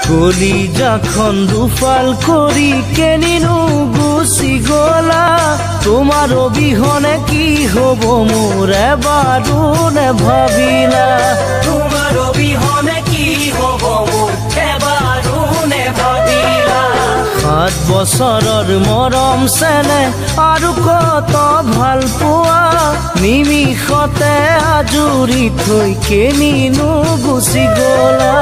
কলিজাখন দুফাল কৰি কেনিনো গুচি গলা তোমাৰ অবিহনে কি হ'ব মোৰ এবাৰো নেভাবিলা তোমাৰ অবিহনে কি হ'ব মোৰ এবাৰো নেভাবিলা 7 বছৰৰ মৰম চেনে আৰু কত ভাল পোৱা নিমিষতে আজুৰি থৈ কেনিনো গুচি গলা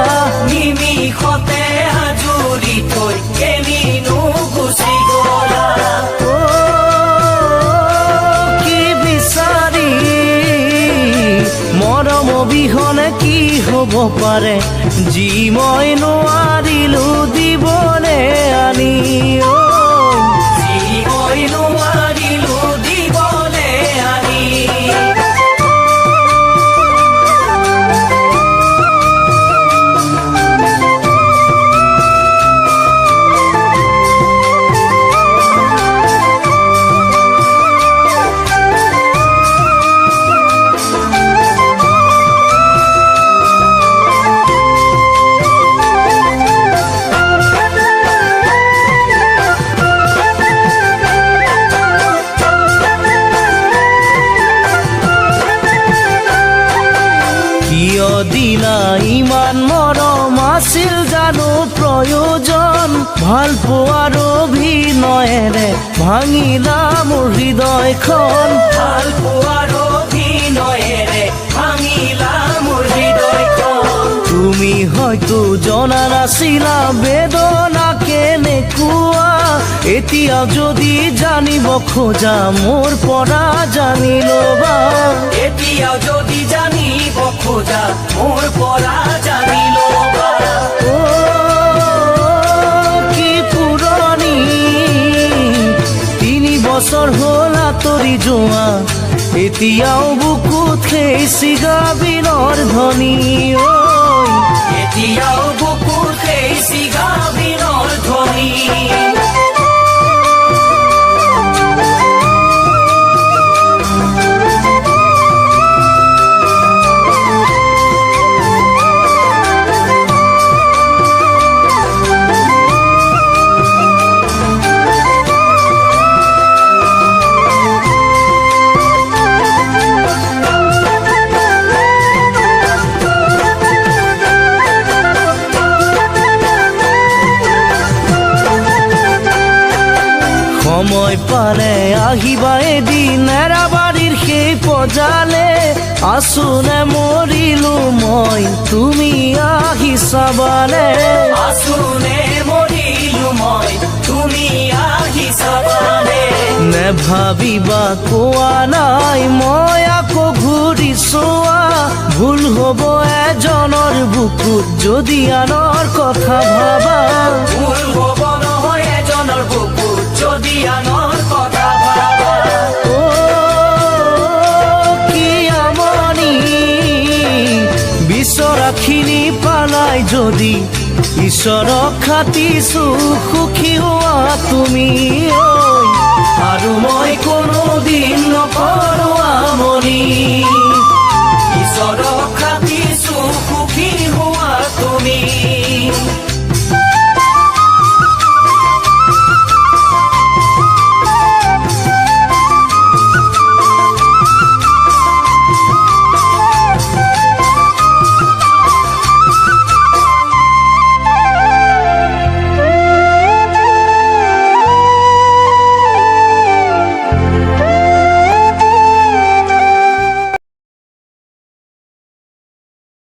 নিমিষতে আজুৰি থৈ কেনিনো গুচি গলা কি বিচাৰি মৰম অবিহনে কি হ'ব পাৰে যি মই নোৱাৰিলো দিবনে আনি যি মই নোৱাৰিলো দিবনে আনি দিলা ইমান মৰম আছিল জানো প্ৰয়োজন ভাল পোৱাৰ অভিনয়েৰে ভাঙিলা মোৰ হৃদয়খন ভাল পোৱাৰ অভিনয়েৰে ভাঙিলা মোৰ হৃদয়খন তুমি হয়তো জনা নাছিলা বেদনা কেনেকুৱা এতিয়া যদি জানিব খোজা মোৰ পৰা জানি ল'বা এতিয়া যদি জানিব খোজা মোৰ পৰা জানি ল'বা কি পুৰণি 3 বছৰ হ'ল আঁতৰি যোৱা এতিয়াও বুকুত সেই চিগাবিনৰ ধ্বনি এতিয়াও বুকুত সেই চিগাবিনৰ ধ্বনি সময় পালে আহিবা এদিন এৰাবাৰীৰ সেই পজালে আছোনে মৰিলো মই তুমি আহি চাবানে আছোনে মৰিলো মই তুমি আহি চাবানে নেভাবিবা কোৱা নাই মই আকৌ ঘূৰি চোৱা ভুল হ'ব এজনৰ বুকুত যদি আনৰ কথা ভাবা ভুল হ'ব নহয় এজনৰ বুকুত যদি আনৰ কথা ভাবা কি আমনি বিচৰাখিনি পালাই যদি ঈশ্বৰক খাটিছো সুখী হোৱা তুমি আৰু মই কোনোদিন নকৰো আমনি ঈশ্বৰক